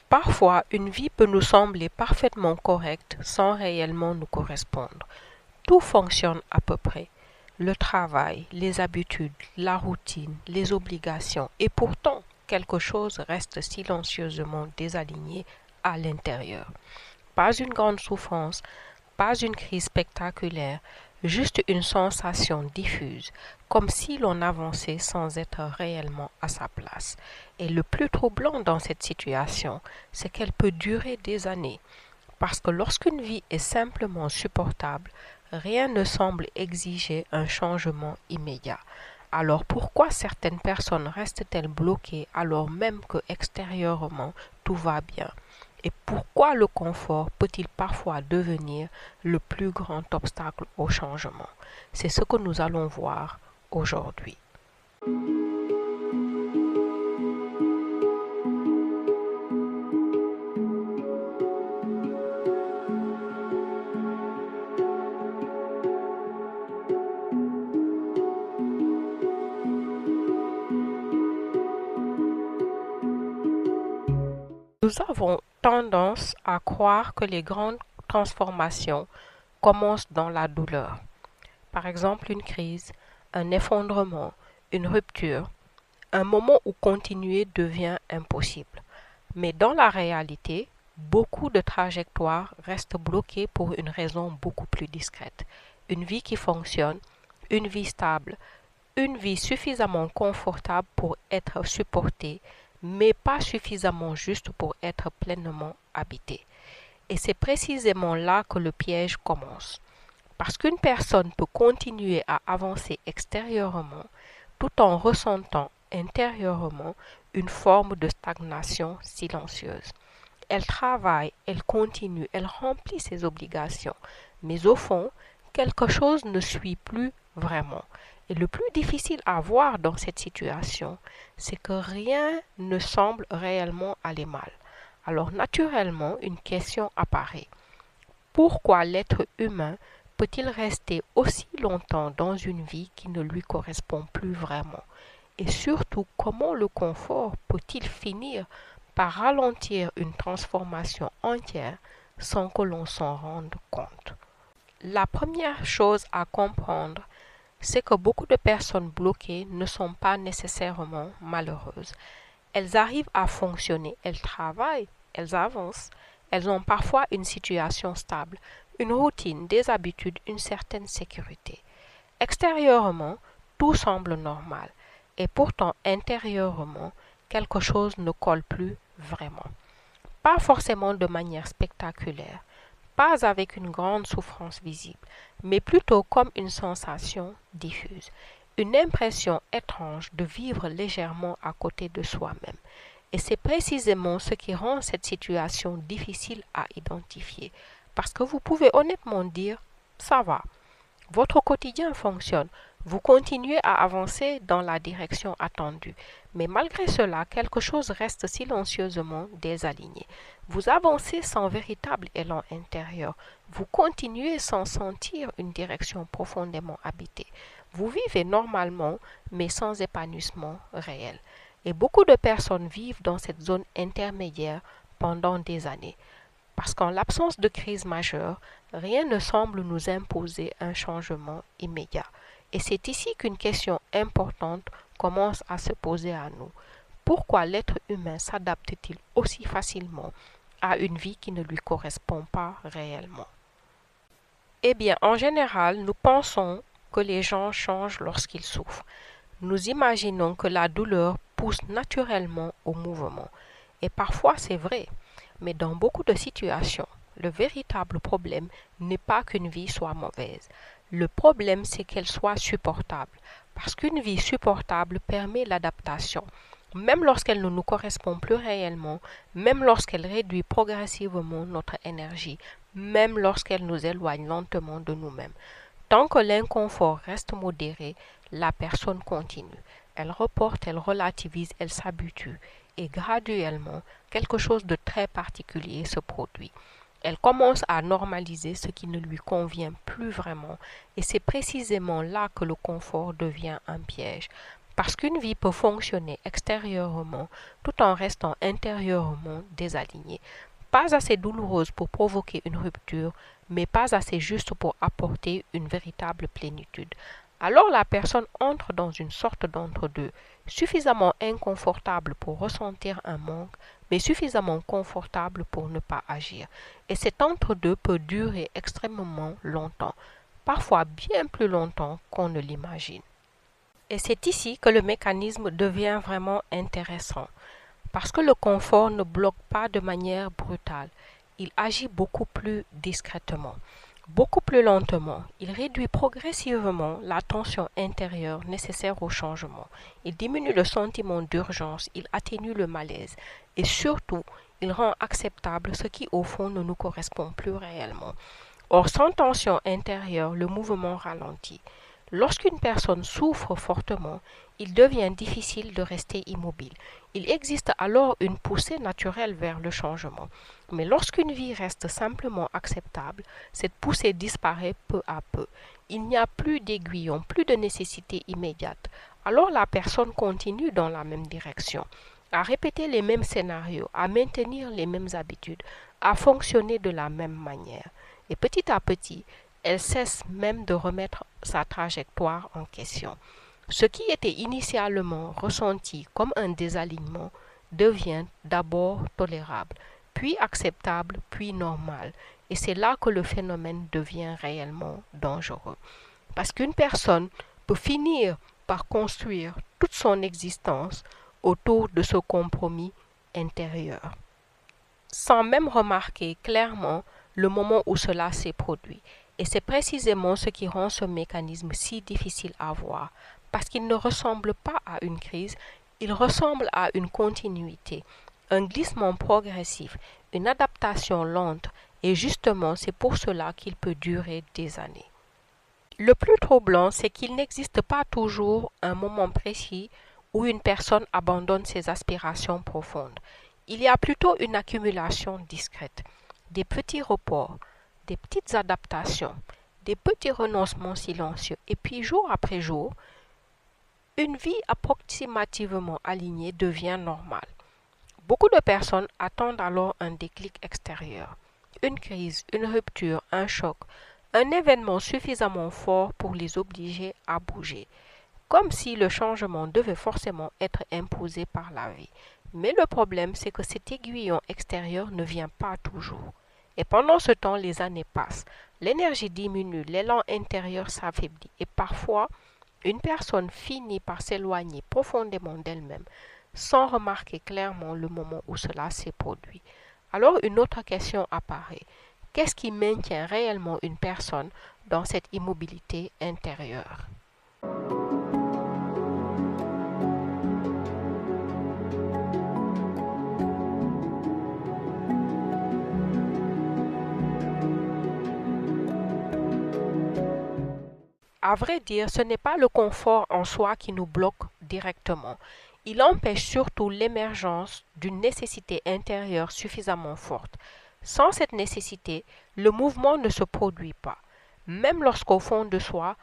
Parfois, une vie peut nous sembler parfaitement correcte sans réellement nous correspondre. Tout fonctionne à peu près. Le travail, les habitudes, la routine, les obligations, et pourtant, quelque chose reste silencieusement désaligné à l'intérieur. Pas une grande souffrance, pas une crise spectaculaire, juste une sensation diffuse, comme si l'on avançait sans être réellement à sa place. Et le plus troublant dans cette situation, c'est qu'elle peut durer des années, parce que lorsqu'une vie est simplement supportable, rien ne semble exiger un changement immédiat. Alors pourquoi certaines personnes restent-elles bloquées alors même que extérieurement tout va bien? Et pourquoi le confort peut-il parfois devenir le plus grand obstacle au changement? C'est ce que nous allons voir aujourd'hui. Nous avons tendance à croire que les grandes transformations commencent dans la douleur. Par exemple, une crise, un effondrement, une rupture, un moment où continuer devient impossible. Mais dans la réalité, beaucoup de trajectoires restent bloquées pour une raison beaucoup plus discrète. Une vie qui fonctionne, une vie stable, une vie suffisamment confortable pour être supportée, mais pas suffisamment juste pour être pleinement habitée. Et c'est précisément là que le piège commence. Parce qu'une personne peut continuer à avancer extérieurement tout en ressentant intérieurement une forme de stagnation silencieuse. Elle travaille, elle continue, elle remplit ses obligations, mais au fond, quelque chose ne suit plus vraiment. Et le plus difficile à voir dans cette situation, c'est que rien ne semble réellement aller mal. Alors naturellement, une question apparaît. Pourquoi l'être humain peut-il rester aussi longtemps dans une vie qui ne lui correspond plus vraiment? Et surtout, comment le confort peut-il finir par ralentir une transformation entière sans que l'on s'en rende compte? La première chose à comprendre, c'est que beaucoup de personnes bloquées ne sont pas nécessairement malheureuses. Elles arrivent à fonctionner, elles travaillent, elles avancent, elles ont parfois une situation stable, une routine, des habitudes, une certaine sécurité. Extérieurement, tout semble normal, et pourtant intérieurement, quelque chose ne colle plus vraiment. Pas forcément de manière spectaculaire, pas avec une grande souffrance visible, mais plutôt comme une sensation diffuse, une impression étrange de vivre légèrement à côté de soi-même. Et c'est précisément ce qui rend cette situation difficile à identifier, parce que vous pouvez honnêtement dire « ça va ». Votre quotidien fonctionne, vous continuez à avancer dans la direction attendue, mais malgré cela, quelque chose reste silencieusement désaligné. Vous avancez sans véritable élan intérieur, vous continuez sans sentir une direction profondément habitée. Vous vivez normalement, mais sans épanouissement réel. Et beaucoup de personnes vivent dans cette zone intermédiaire pendant des années. Parce qu'en l'absence de crise majeure, rien ne semble nous imposer un changement immédiat. Et c'est ici qu'une question importante commence à se poser à nous. Pourquoi l'être humain s'adapte-t-il aussi facilement à une vie qui ne lui correspond pas réellement? Eh bien, en général, nous pensons que les gens changent lorsqu'ils souffrent. Nous imaginons que la douleur pousse naturellement au mouvement. Et parfois c'est vrai, mais dans beaucoup de situations, le véritable problème n'est pas qu'une vie soit mauvaise. Le problème, c'est qu'elle soit supportable, parce qu'une vie supportable permet l'adaptation, même lorsqu'elle ne nous correspond plus réellement, même lorsqu'elle réduit progressivement notre énergie, même lorsqu'elle nous éloigne lentement de nous-mêmes. Tant que l'inconfort reste modéré, la personne continue. Elle reporte, elle relativise, elle s'habitue. Et graduellement, quelque chose de très particulier se produit. Elle commence à normaliser ce qui ne lui convient plus vraiment. Et c'est précisément là que le confort devient un piège. Parce qu'une vie peut fonctionner extérieurement tout en restant intérieurement désalignée. Pas assez douloureuse pour provoquer une rupture, mais pas assez juste pour apporter une véritable plénitude. Alors la personne entre dans une sorte d'entre-deux, suffisamment inconfortable pour ressentir un manque, mais suffisamment confortable pour ne pas agir. Et cet entre-deux peut durer extrêmement longtemps, parfois bien plus longtemps qu'on ne l'imagine. Et c'est ici que le mécanisme devient vraiment intéressant, parce que le confort ne bloque pas de manière brutale, il agit beaucoup plus discrètement. Beaucoup plus lentement, il réduit progressivement la tension intérieure nécessaire au changement. Il diminue le sentiment d'urgence, il atténue le malaise et surtout, il rend acceptable ce qui au fond ne nous correspond plus réellement. Or, sans tension intérieure, le mouvement ralentit. Lorsqu'une personne souffre fortement, il devient difficile de rester immobile. Il existe alors une poussée naturelle vers le changement. Mais lorsqu'une vie reste simplement acceptable, cette poussée disparaît peu à peu. Il n'y a plus d'aiguillon, plus de nécessité immédiate. Alors la personne continue dans la même direction, à répéter les mêmes scénarios, à maintenir les mêmes habitudes, à fonctionner de la même manière. Et petit à petit, elle cesse même de remettre sa trajectoire en question. Ce qui était initialement ressenti comme un désalignement devient d'abord tolérable, puis acceptable, puis normal. Et c'est là que le phénomène devient réellement dangereux. Parce qu'une personne peut finir par construire toute son existence autour de ce compromis intérieur, sans même remarquer clairement le moment où cela s'est produit. Et c'est précisément ce qui rend ce mécanisme si difficile à voir, parce qu'il ne ressemble pas à une crise, il ressemble à une continuité, un glissement progressif, une adaptation lente, et justement c'est pour cela qu'il peut durer des années. Le plus troublant, c'est qu'il n'existe pas toujours un moment précis où une personne abandonne ses aspirations profondes. Il y a plutôt une accumulation discrète, des petits reports, des petites adaptations, des petits renoncements silencieux, et puis jour après jour, une vie approximativement alignée devient normale. Beaucoup de personnes attendent alors un déclic extérieur, une crise, une rupture, un choc, un événement suffisamment fort pour les obliger à bouger, comme si le changement devait forcément être imposé par la vie. Mais le problème, c'est que cet aiguillon extérieur ne vient pas toujours. Et pendant ce temps, les années passent, l'énergie diminue, l'élan intérieur s'affaiblit et parfois, une personne finit par s'éloigner profondément d'elle-même sans remarquer clairement le moment où cela s'est produit. Alors une autre question apparaît. Qu'est-ce qui maintient réellement une personne dans cette immobilité intérieure? À vrai dire, ce n'est pas le confort en soi qui nous bloque directement. Il empêche surtout l'émergence d'une nécessité intérieure suffisamment forte. Sans cette nécessité, le mouvement ne se produit pas, même lorsqu'au fond de soi,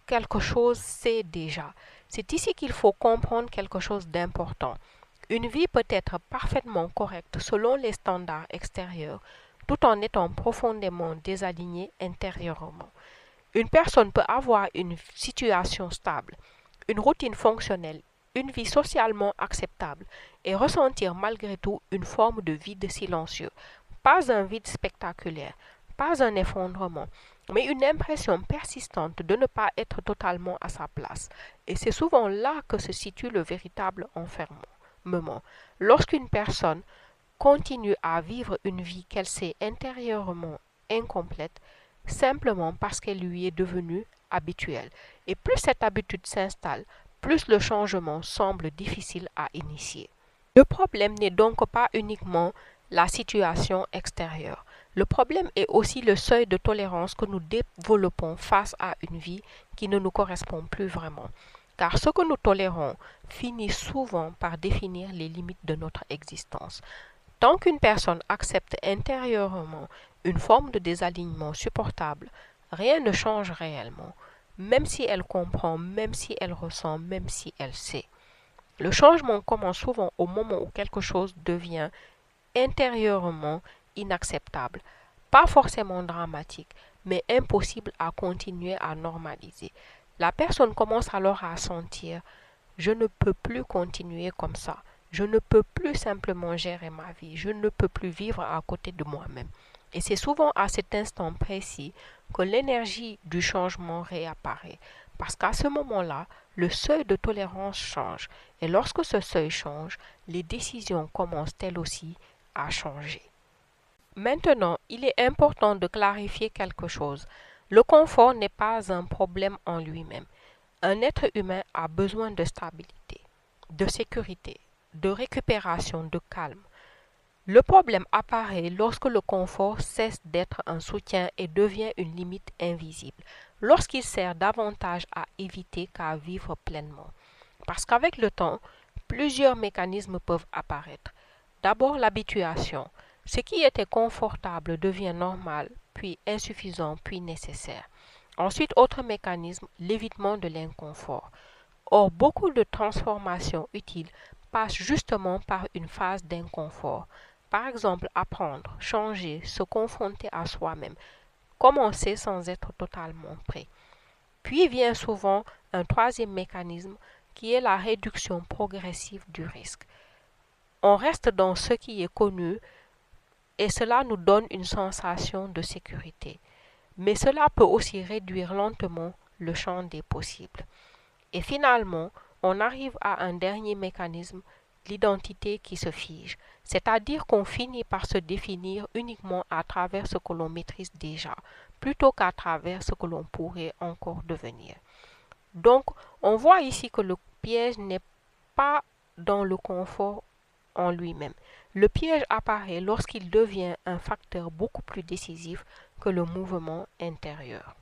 quelque chose sait déjà. C'est ici qu'il faut comprendre quelque chose d'important. Une vie peut être parfaitement correcte selon les standards extérieurs, tout en étant profondément désalignée intérieurement. Une personne peut avoir une situation stable, une routine fonctionnelle, une vie socialement acceptable et ressentir malgré tout une forme de vide silencieux. Pas un vide spectaculaire, pas un effondrement, mais une impression persistante de ne pas être totalement à sa place. Et c'est souvent là que se situe le véritable enfermement. Lorsqu'une personne continue à vivre une vie qu'elle sait intérieurement incomplète, simplement parce qu'elle lui est devenue habituelle. Et plus cette habitude s'installe, plus le changement semble difficile à initier. Le problème n'est donc pas uniquement la situation extérieure. Le problème est aussi le seuil de tolérance que nous développons face à une vie qui ne nous correspond plus vraiment. Car ce que nous tolérons finit souvent par définir les limites de notre existence. Tant qu'une personne accepte intérieurement une forme de désalignement supportable, rien ne change réellement. même si elle comprend, même si elle ressent, même si elle sait. Le changement commence souvent au moment où quelque chose devient intérieurement inacceptable, pas forcément dramatique, mais impossible à continuer à normaliser. La personne commence alors à sentir: je ne peux plus continuer comme ça, je ne peux plus simplement gérer ma vie, je ne peux plus vivre à côté de moi-même. Et c'est souvent à cet instant précis que l'énergie du changement réapparaît, parce qu'à ce moment-là, le seuil de tolérance change, et lorsque ce seuil change, les décisions commencent elles aussi à changer. Maintenant, il est important de clarifier quelque chose. Le confort n'est pas un problème en lui-même. Un être humain a besoin de stabilité, de sécurité, de récupération, de calme. Le problème apparaît lorsque le confort cesse d'être un soutien et devient une limite invisible, lorsqu'il sert davantage à éviter qu'à vivre pleinement. Parce qu'avec le temps, plusieurs mécanismes peuvent apparaître. D'abord l'habituation. Ce qui était confortable devient normal, puis insuffisant, puis nécessaire. Ensuite, autre mécanisme, l'évitement de l'inconfort. Or, beaucoup de transformations utiles passent justement par une phase d'inconfort. Par exemple, apprendre, changer, se confronter à soi-même, commencer sans être totalement prêt. Puis vient souvent un troisième mécanisme qui est la réduction progressive du risque. On reste dans ce qui est connu et cela nous donne une sensation de sécurité. Mais cela peut aussi réduire lentement le champ des possibles. Et finalement, on arrive à un dernier mécanisme, l'identité qui se fige, c'est-à-dire qu'on finit par se définir uniquement à travers ce que l'on maîtrise déjà, plutôt qu'à travers ce que l'on pourrait encore devenir. Donc, on voit ici que le piège n'est pas dans le confort en lui-même. Le piège apparaît lorsqu'il devient un facteur beaucoup plus décisif que le mouvement intérieur.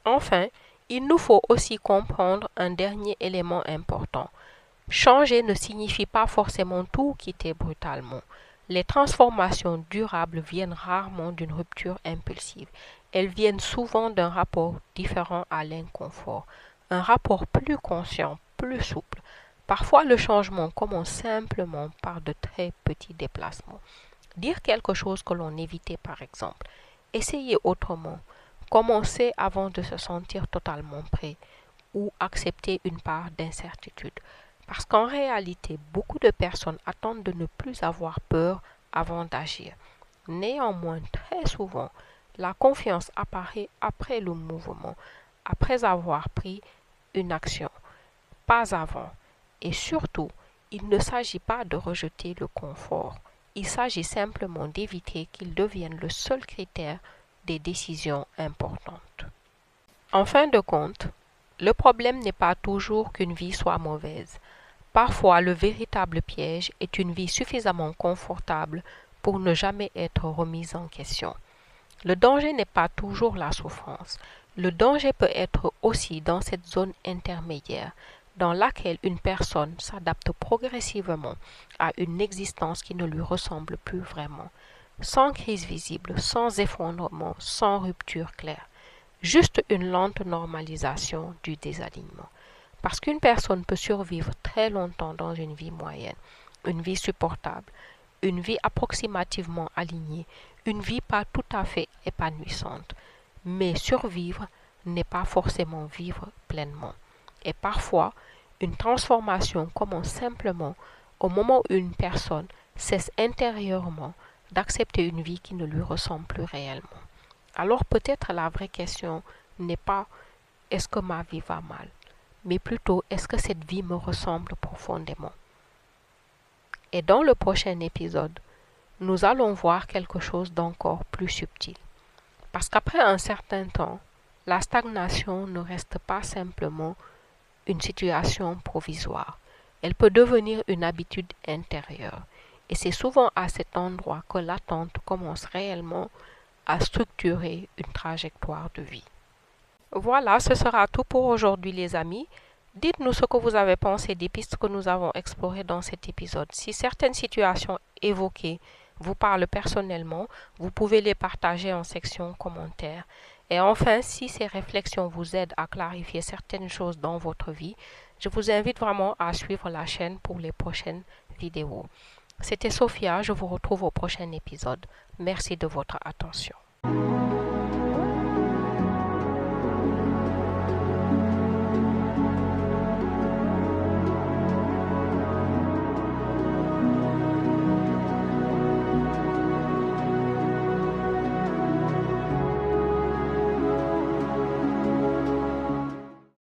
Enfin, il nous faut aussi comprendre un dernier élément important. Changer ne signifie pas forcément tout quitter brutalement. Les transformations durables viennent rarement d'une rupture impulsive. Elles viennent souvent d'un rapport différent à l'inconfort, un rapport plus conscient, plus souple. Parfois, le changement commence simplement par de très petits déplacements. Dire quelque chose que l'on évitait, par exemple. Essayer autrement. Commencer avant de se sentir totalement prêt ou accepter une part d'incertitude. Parce qu'en réalité, beaucoup de personnes attendent de ne plus avoir peur avant d'agir. Néanmoins, très souvent, la confiance apparaît après le mouvement, après avoir pris une action, pas avant. Et surtout, il ne s'agit pas de rejeter le confort. Il s'agit simplement d'éviter qu'il devienne le seul critère des décisions importantes. En fin de compte, le problème n'est pas toujours qu'une vie soit mauvaise. Parfois, le véritable piège est une vie suffisamment confortable pour ne jamais être remise en question. Le danger n'est pas toujours la souffrance. Le danger peut être aussi dans cette zone intermédiaire dans laquelle une personne s'adapte progressivement à une existence qui ne lui ressemble plus vraiment, sans crise visible, sans effondrement, sans rupture claire. Juste une lente normalisation du désalignement. Parce qu'une personne peut survivre très longtemps dans une vie moyenne, une vie supportable, une vie approximativement alignée, une vie pas tout à fait épanouissante. Mais survivre n'est pas forcément vivre pleinement. Et parfois, une transformation commence simplement au moment où une personne cesse intérieurement d'accepter une vie qui ne lui ressemble plus réellement. Alors peut-être la vraie question n'est pas est-ce que ma vie va mal, mais plutôt est-ce que cette vie me ressemble profondément. Et dans le prochain épisode, nous allons voir quelque chose d'encore plus subtil. Parce qu'après un certain temps, la stagnation ne reste pas simplement une situation provisoire. Elle peut devenir une habitude intérieure. Et c'est souvent à cet endroit que l'attente commence réellement à structurer une trajectoire de vie. Voilà, ce sera tout pour aujourd'hui les amis. Dites-nous ce que vous avez pensé des pistes que nous avons explorées dans cet épisode. Si certaines situations évoquées vous parlent personnellement, vous pouvez les partager en section commentaires. Et enfin, si ces réflexions vous aident à clarifier certaines choses dans votre vie, je vous invite vraiment à suivre la chaîne pour les prochaines vidéos. C'était Sophia, je vous retrouve au prochain épisode. Merci de votre attention.